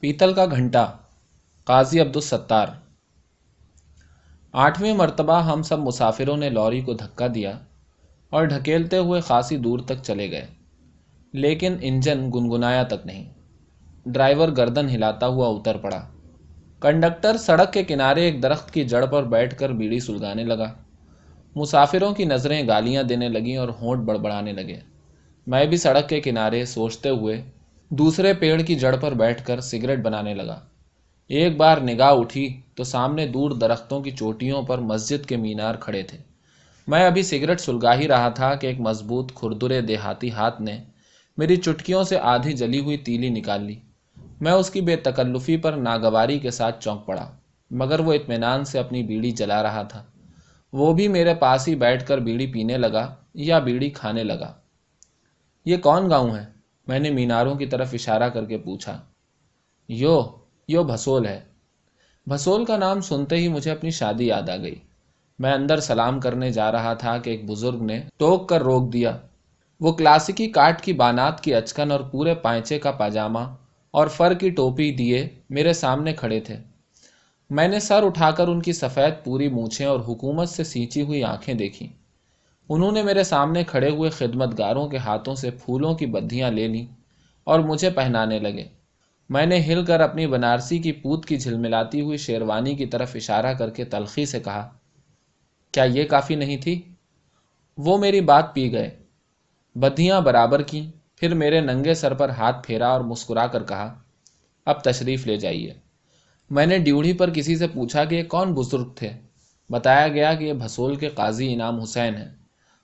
پیتل کا گھنٹا، قاضی عبدالستار۔ 8ویں مرتبہ ہم سب مسافروں نے لوری کو دھکا دیا اور ڈھکیلتے ہوئے خاصی دور تک چلے گئے، لیکن انجن گنگنایا تک نہیں۔ ڈرائیور گردن ہلاتا ہوا اتر پڑا۔ کنڈکٹر سڑک کے کنارے ایک درخت کی جڑ پر بیٹھ کر بیڑی سلگانے لگا۔ مسافروں کی نظریں گالیاں دینے لگیں اور ہونٹ بڑبڑانے لگے۔ میں بھی سڑک کے کنارے سوچتے ہوئے دوسرے پیڑ کی جڑ پر بیٹھ کر سگریٹ بنانے لگا۔ ایک بار نگاہ اٹھی تو سامنے دور درختوں کی چوٹیوں پر مسجد کے مینار کھڑے تھے۔ میں ابھی سگریٹ سلگا ہی رہا تھا کہ ایک مضبوط کھردرے دیہاتی ہاتھ نے میری چٹکیوں سے آدھی جلی ہوئی تیلی نکال لی۔ میں اس کی بے تکلفی پر ناگواری کے ساتھ چونک پڑا، مگر وہ اطمینان سے اپنی بیڑی جلا رہا تھا۔ وہ بھی میرے پاس ہی بیٹھ کر بیڑی پینے لگا یا بیڑی کھانے لگا۔ یہ کون گاؤں ہے؟ میں نے میناروں کی طرف اشارہ کر کے پوچھا۔ یو بھسول ہے۔ بھسول کا نام سنتے ہی مجھے اپنی شادی یاد آ گئی۔ میں اندر سلام کرنے جا رہا تھا کہ ایک بزرگ نے ٹوک کر روک دیا۔ وہ کلاسیکی کاٹ کی بانات کی اچکن اور پورے پائچے کا پاجامہ اور فر کی ٹوپی دیے میرے سامنے کھڑے تھے۔ میں نے سر اٹھا کر ان کی سفید پوری مونچھیں اور حکومت سے سینچی ہوئی آنکھیں دیکھیں۔ انہوں نے میرے سامنے کھڑے ہوئے خدمتگاروں کے ہاتھوں سے پھولوں کی بدھیاں لے لیں اور مجھے پہنانے لگے۔ میں نے ہل کر اپنی بنارسی کی پوت کی جھلملاتی ہوئی شیروانی کی طرف اشارہ کر کے تلخی سے کہا، کیا یہ کافی نہیں تھی؟ وہ میری بات پی گئے، بدھیاں برابر کیں، پھر میرے ننگے سر پر ہاتھ پھیرا اور مسکرا کر کہا، اب تشریف لے جائیے۔ میں نے ڈیوڑھی پر کسی سے پوچھا کہ یہ کون بزرگ تھے۔ بتایا گیا کہ یہ بھسول کے قاضی انعام حسین ہیں۔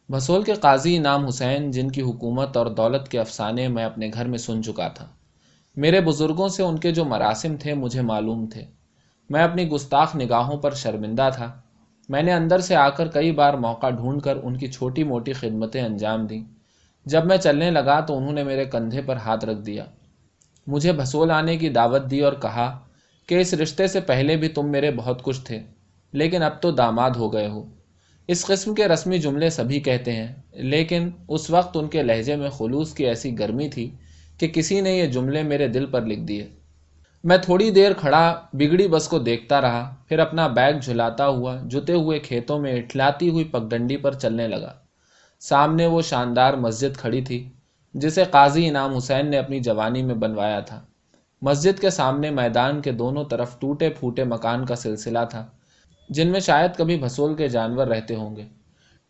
بھسول کے قاضی انعام حسین، جن کی حکومت اور دولت کے افسانے میں اپنے گھر میں سن چکا تھا۔ میرے بزرگوں سے ان کے جو مراسم تھے مجھے معلوم تھے۔ میں اپنی گستاخ نگاہوں پر شرمندہ تھا۔ میں نے اندر سے آ کر کئی بار موقع ڈھونڈ کر ان کی چھوٹی موٹی خدمتیں انجام دیں۔ جب میں چلنے لگا تو انہوں نے میرے کندھے پر ہاتھ رکھ دیا، مجھے بھسول آنے کی دعوت دی اور کہا کہ اس رشتے سے پہلے بھی تم میرے بہت کچھ تھے، لیکن اب تو داماد ہو گئے ہو۔ اس قسم کے رسمی جملے سبھی کہتے ہیں، لیکن اس وقت ان کے لہجے میں خلوص کی ایسی گرمی تھی کہ کسی نے یہ جملے میرے دل پر لکھ دیے۔ میں تھوڑی دیر کھڑا بگڑی بس کو دیکھتا رہا، پھر اپنا بیگ جھلاتا ہوا جتے ہوئے کھیتوں میں اٹھلاتی ہوئی پگڈنڈی پر چلنے لگا۔ سامنے وہ شاندار مسجد کھڑی تھی جسے قاضی انعام حسین نے اپنی جوانی میں بنوایا تھا۔ مسجد کے سامنے میدان کے دونوں طرف ٹوٹے پھوٹے مکان کا سلسلہ تھا، جن میں شاید کبھی بھسول کے جانور رہتے ہوں گے۔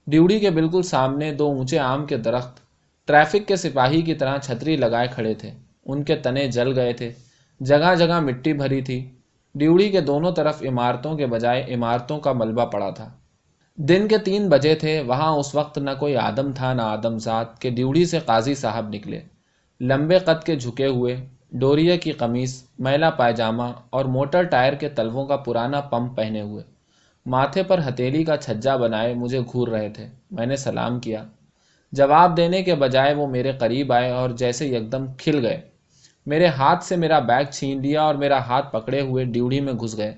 ڈیوڑی کے بالکل سامنے 2 اونچے آم کے درخت ٹریفک کے سپاہی کی طرح چھتری لگائے کھڑے تھے۔ ان کے تنے جل گئے تھے، جگہ جگہ مٹی بھری تھی۔ ڈیوڑی کے دونوں طرف عمارتوں کے بجائے عمارتوں کا ملبہ پڑا تھا۔ دن کے 3 بجے تھے۔ وہاں اس وقت نہ کوئی آدم تھا نہ آدم زاد کہ ڈیوڑی سے قاضی صاحب نکلے، لمبے قد کے جھکے ہوئے، ڈوریے کی قمیص، میلا پائجامہ اور موٹر ٹائر کے تلووں کا پرانا پمپ پہنے ہوئے، ماتھے پر ہتھیلی کا چھجا بنائے مجھے گھور رہے تھے۔ میں نے سلام کیا۔ جواب دینے کے بجائے وہ میرے قریب آئے اور جیسے یکدم کھل گئے، میرے ہاتھ سے میرا بیگ چھین لیا اور میرا ہاتھ پکڑے ہوئے ڈیوڑی میں گھس گئے۔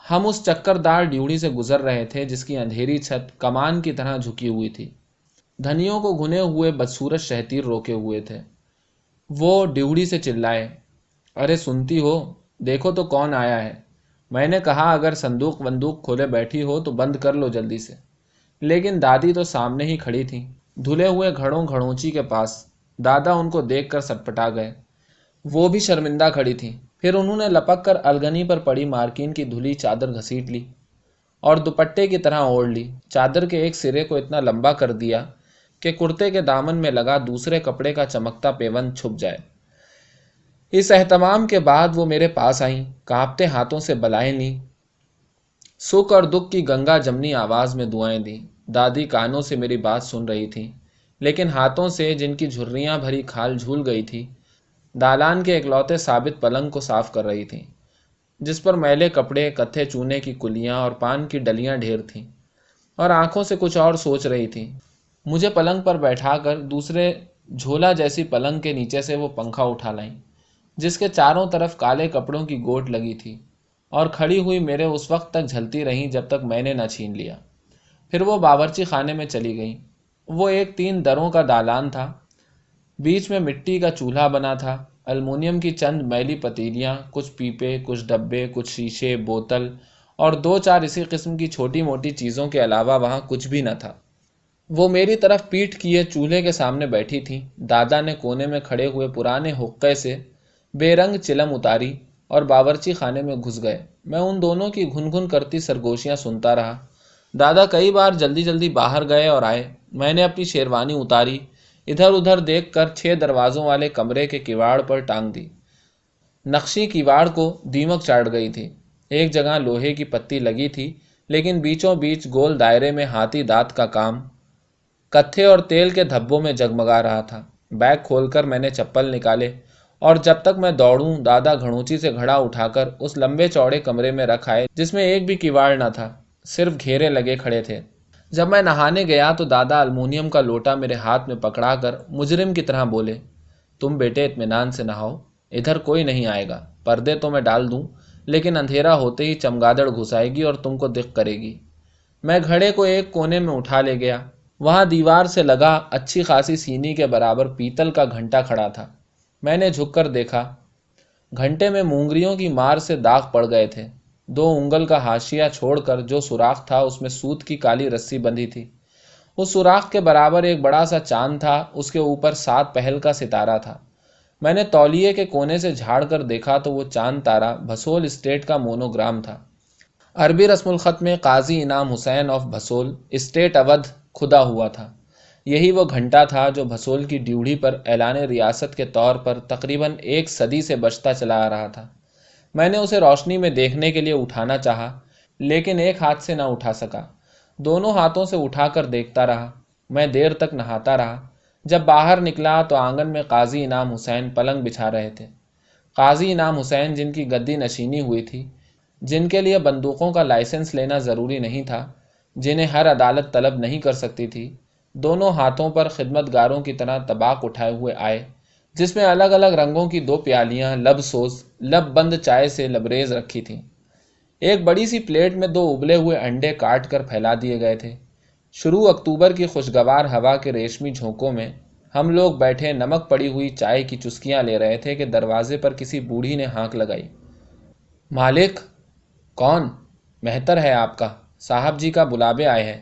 ہم اس چکردار ڈیوڑی سے گزر رہے تھے جس کی اندھیری چھت کمان کی طرح جھکی ہوئی تھی۔ دھنیوں کو گھنے ہوئے بدصورت شہتیر روکے ہوئے تھے۔ وہ ڈیوڑی سے چلائے، ارے سنتی ہو، دیکھو تو کون آیا ہے۔ میں نے کہا اگر صندوق وندوق کھولے بیٹھی ہو تو بند کر لو جلدی سے، لیکن دادی تو سامنے ہی کھڑی تھیں، دھلے ہوئے گھڑوں گھڑونچی کے پاس۔ دادا ان کو دیکھ کر سٹپٹا گئے، وہ بھی شرمندہ کھڑی تھیں۔ پھر انہوں نے لپک کر الگنی پر پڑی مارکین کی دھلی چادر گھسیٹ لی اور دوپٹے کی طرح اوڑھ لی۔ چادر کے ایک سرے کو اتنا لمبا کر دیا کہ کرتے کے دامن میں لگا دوسرے کپڑے کا چمکتا پیوند چھپ جائے۔ اس اہتمام کے بعد وہ میرے پاس آئیں، کانپتے ہاتھوں سے بلائیں لیں، سکھ اور دکھ کی گنگا جمنی آواز میں دعائیں دیں۔ دادی کانوں سے میری بات سن رہی تھیں، لیکن ہاتھوں سے، جن کی جھریاں بھری کھال جھول گئی تھی، دالان کے اکلوتے ثابت پلنگ کو صاف کر رہی تھیں، جس پر میلے کپڑے، کتھے چونے کی کلیاں اور پان کی ڈلیاں ڈھیر تھیں، اور آنکھوں سے کچھ اور سوچ رہی تھیں۔ مجھے پلنگ پر بیٹھا کر دوسرے جھولا جیسی پلنگ کے نیچے سے وہ پنکھا اٹھا لائیں جس کے چاروں طرف کالے کپڑوں کی گوٹ لگی تھی، اور کھڑی ہوئی میرے اس وقت تک جھلتی رہیں جب تک میں نے نہ چھین لیا۔ پھر وہ باورچی خانے میں چلی گئیں۔ وہ ایک 3 دروں کا دالان تھا، بیچ میں مٹی کا چولہا بنا تھا، المونیم کی چند میلی پتیلیاں، کچھ پیپے، کچھ ڈبے، کچھ شیشے، بوتل اور دو چار اسی قسم کی چھوٹی موٹی چیزوں کے علاوہ وہاں کچھ بھی نہ تھا۔ وہ میری طرف پیٹھ کیے چولہے کے سامنے بیٹھی تھی۔ دادا نے کونے میں کھڑے ہوئے پرانے حقے سے بے رنگ چلم اتاری اور باورچی خانے میں گھس گئے۔ میں ان دونوں کی گھن گھن کرتی سرگوشیاں سنتا رہا۔ دادا کئی بار جلدی جلدی باہر گئے اور آئے۔ میں نے اپنی شیروانی اتاری، ادھر ادھر دیکھ کر 6 دروازوں والے کمرے کے کیواڑ پر ٹانگ دی۔ نقشی کیواڑ کو دیمک چاٹ گئی تھی۔ ایک جگہ لوہے کی پتی لگی تھی، لیکن بیچوں بیچ گول دائرے میں ہاتھی دانت کا کام کتھے اور تیل کے دھبوں میں جگمگا رہا تھا۔ بیگ کھول کر میں نے چپل نکالے اور جب تک میں دوڑوں دادا گھڑونچی سے گھڑا اٹھا کر اس لمبے چوڑے کمرے میں رکھ آئے جس میں ایک بھی کیواڑ نہ تھا، صرف گھیرے لگے کھڑے تھے۔ جب میں نہانے گیا تو دادا المونیم کا لوٹا میرے ہاتھ میں پکڑا کر مجرم کی طرح بولے، تم بیٹے اطمینان سے نہاؤ، ادھر کوئی نہیں آئے گا۔ پردے تو میں ڈال دوں، لیکن اندھیرا ہوتے ہی چمگادڑ گھس آئے گی اور تم کو دق کرے گی۔ میں گھڑے کو ایک کونے میں اٹھا لے گیا۔ وہاں دیوار سے لگا اچھی خاصی سینی کے برابر پیتل کا گھنٹا کھڑا تھا۔ میں نے جھک کر دیکھا، گھنٹے میں مونگریوں کی مار سے داغ پڑ گئے تھے۔ 2 انگل کا حاشیہ چھوڑ کر جو سوراخ تھا اس میں سوت کی کالی رسی بندھی تھی۔ اس سوراخ کے برابر ایک بڑا سا چاند تھا، اس کے اوپر 7 پہل کا ستارہ تھا۔ میں نے تولیے کے کونے سے جھاڑ کر دیکھا تو وہ چاند تارہ بھسول اسٹیٹ کا مونوگرام تھا۔ عربی رسم الخط میں قاضی انعام حسین آف بھسول اسٹیٹ اودھ کھدا ہوا تھا۔ یہی وہ گھنٹا تھا جو بھسول کی ڈیوڑی پر اعلان ریاست کے طور پر تقریباً 1 صدی سے بجتا چلا آ رہا تھا۔ میں نے اسے روشنی میں دیکھنے کے لیے اٹھانا چاہا، لیکن ایک ہاتھ سے نہ اٹھا سکا۔ دونوں ہاتھوں سے اٹھا کر دیکھتا رہا۔ میں دیر تک نہاتا رہا۔ جب باہر نکلا تو آنگن میں قاضی انعام حسین پلنگ بچھا رہے تھے۔ قاضی انعام حسین جن کی گدی نشینی ہوئی تھی، جن کے لیے بندوقوں کا لائسنس لینا ضروری نہیں تھا، جنہیں ہر عدالت طلب نہیں کر سکتی تھی، دونوں ہاتھوں پر خدمت گاروں کی طرح طباق اٹھائے ہوئے آئے، جس میں الگ الگ رنگوں کی 2 پیالیاں لب سوز لب بند چائے سے لبریز رکھی تھیں۔ ایک بڑی سی پلیٹ میں 2 ابلے ہوئے انڈے کاٹ کر پھیلا دیے گئے تھے۔ شروع اکتوبر کی خوشگوار ہوا کے ریشمی جھونکوں میں ہم لوگ بیٹھے نمک پڑی ہوئی چائے کی چسکیاں لے رہے تھے کہ دروازے پر کسی بوڑھی نے ہانک لگائی۔ مالک؟ کون؟ مہتر ہے آپ کا، صاحب جی کا بلابے آئے ہیں۔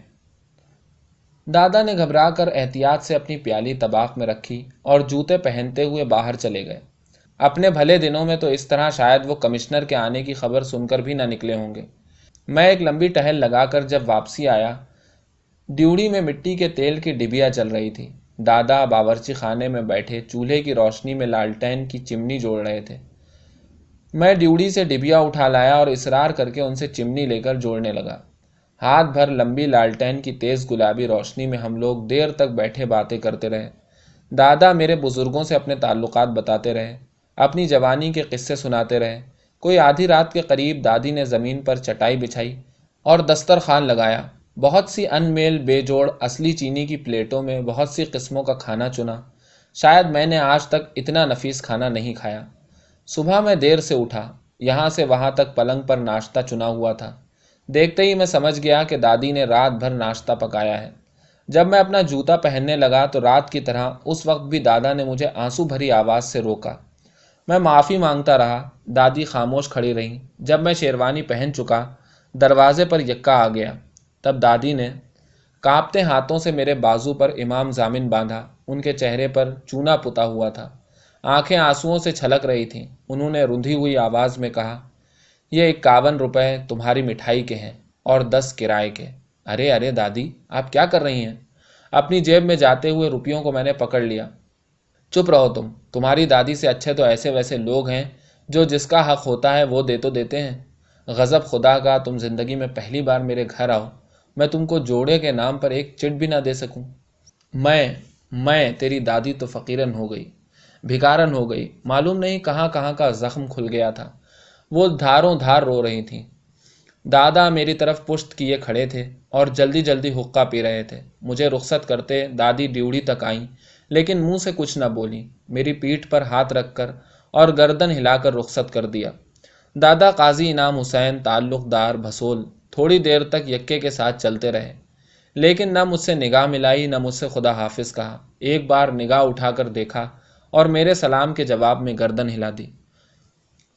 دادا نے گھبرا کر احتیاط سے اپنی پیالی طباق میں رکھی اور جوتے پہنتے ہوئے باہر چلے گئے۔ اپنے بھلے دنوں میں تو اس طرح شاید وہ کمشنر کے آنے کی خبر سن کر بھی نہ نکلے ہوں گے۔ میں ایک لمبی ٹہل لگا کر جب واپسی آیا، ڈیوڑی میں مٹی کے تیل کی ڈبیا چل رہی تھی۔ دادا باورچی خانے میں بیٹھے چولہے کی روشنی میں لالٹین کی چمنی جوڑ رہے تھے۔ میں ڈیوڑی سے ڈبیا اٹھا لایا اور اصرار کر کے ان سے چمنی لے کر جوڑنے لگا۔ ہاتھ بھر لمبی لالٹین کی تیز گلابی روشنی میں ہم لوگ دیر تک بیٹھے باتیں کرتے رہے۔ دادا میرے بزرگوں سے اپنے تعلقات بتاتے رہے، اپنی جوانی کے قصے سناتے رہے۔ کوئی آدھی رات کے قریب دادی نے زمین پر چٹائی بچھائی اور دسترخوان لگایا۔ بہت سی ان میل بے جوڑ اصلی چینی کی پلیٹوں میں بہت سی قسموں کا کھانا چنا۔ شاید میں نے آج تک اتنا نفیس کھانا نہیں کھایا۔ صبح میں دیر سے اٹھا، یہاں سے وہاں تک پلنگ پر ناشتہ چنا ہوا تھا۔ دیکھتے ہی میں سمجھ گیا کہ دادی نے رات بھر ناشتہ پکایا ہے۔ جب میں اپنا جوتا پہننے لگا تو رات کی طرح اس وقت بھی دادا نے مجھے آنسو بھری آواز سے روکا۔ میں معافی مانگتا رہا۔ دادی خاموش کھڑی رہیں۔ جب میں شیروانی پہن چکا، دروازے پر یکا آ گیا۔ تب دادی نے کانپتے ہاتھوں سے میرے بازو پر امام ضامن باندھا۔ ان کے چہرے پر چونا پتا ہوا تھا، آنکھیں آنسوؤں سے چھلک رہی تھیں۔ انہوں نے رندھی ہوئی آواز میں کہا، یہ 51 روپے تمہاری مٹھائی کے ہیں اور 10 کرائے کے۔ ارے ارے دادی، آپ کیا کر رہی ہیں؟ اپنی جیب میں جاتے ہوئے روپیوں کو میں نے پکڑ لیا۔ چپ رہو تمہاری دادی سے اچھے تو ایسے ویسے لوگ ہیں جو جس کا حق ہوتا ہے وہ دے تو دیتے ہیں۔ غضب خدا کا، تم زندگی میں پہلی بار میرے گھر آؤ، میں تم کو جوڑے کے نام پر ایک چٹ بھی نہ دے سکوں۔ میں تیری دادی تو فقیرن ہو گئی، بھکارن ہو گئی، معلوم نہیں کہاں کہاں کا زخم کھل گیا تھا۔ وہ دھاروں دھار رو رہی تھیں۔ دادا میری طرف پشت کیے کھڑے تھے اور جلدی جلدی حقہ پی رہے تھے۔ مجھے رخصت کرتے دادی ڈیوڑی تک آئیں، لیکن منہ سے کچھ نہ بولی، میری پیٹھ پر ہاتھ رکھ کر اور گردن ہلا کر رخصت کر دیا۔ دادا قاضی انعام حسین تعلق دار بھسول تھوڑی دیر تک یکے کے ساتھ چلتے رہے، لیکن نہ مجھ سے نگاہ ملائی نہ مجھ سے خدا حافظ کہا۔ ایک بار نگاہ اٹھا کر دیکھا اور میرے سلام کے جواب میں گردن ہلا دی۔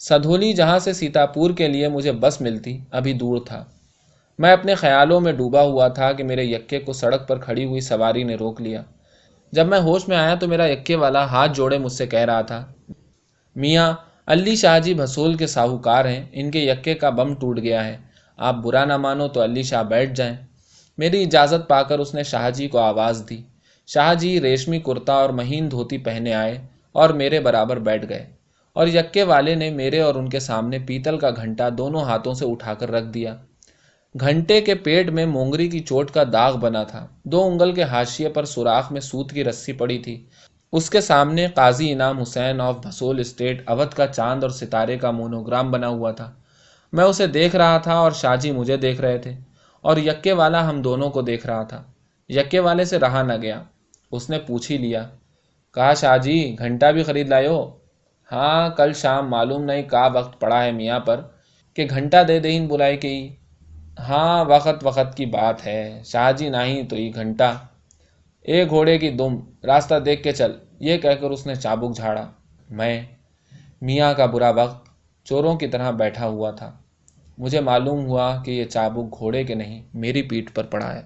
سدھولی جہاں سے سیتاپور کے لیے مجھے بس ملتی ابھی دور تھا۔ میں اپنے خیالوں میں ڈوبا ہوا تھا کہ میرے یکے کو سڑک پر کھڑی ہوئی سواری نے روک لیا۔ جب میں ہوش میں آیا تو میرا یکے والا ہاتھ جوڑے مجھ سے کہہ رہا تھا، میاں علی شاہ جی بھسول کے ساہوکار ہیں، ان کے یکے کا بم ٹوٹ گیا ہے، آپ برا نہ مانو تو علی شاہ بیٹھ جائیں۔ میری اجازت پا کر اس نے شاہ جی کو آواز دی۔ شاہ جی ریشمی کرتا اور مہین دھوتی پہنے آئے اور میرے برابر بیٹھ گئے، اور یکے والے نے میرے اور ان کے سامنے پیتل کا گھنٹا دونوں ہاتھوں سے اٹھا کر رکھ دیا۔ گھنٹے کے پیٹ میں مونگری کی چوٹ کا داغ بنا تھا، 2 انگل کے حاشیے پر سوراخ میں سوت کی رسی پڑی تھی۔ اس کے سامنے قاضی انعام حسین آف بھسول اسٹیٹ اودھ کا چاند اور ستارے کا مونوگرام بنا ہوا تھا۔ میں اسے دیکھ رہا تھا اور شاہ جی مجھے دیکھ رہے تھے، اور یکے والا ہم دونوں کو دیکھ رہا تھا۔ یکے والے سے رہا نہ گیا، اس نے پوچھ ہی لیا، کہا شاہ جی گھنٹا بھی خرید لائے ہو؟ ہاں کل شام معلوم نہیں کا وقت پڑا ہے میاں پر کہ گھنٹا دے دہین بلائی کی۔ ہاں وقت کی بات ہے شاہ جی، نہیں تو یہ گھنٹا، ایک گھوڑے کی دم، راستہ دیکھ کے چل، یہ کہہ کر اس نے چابک جھاڑا۔ میں، میاں کا برا وقت، چوروں کی طرح بیٹھا ہوا تھا۔ مجھے معلوم ہوا کہ یہ چابک گھوڑے کے نہیں میری پیٹھ پر پڑا ہے۔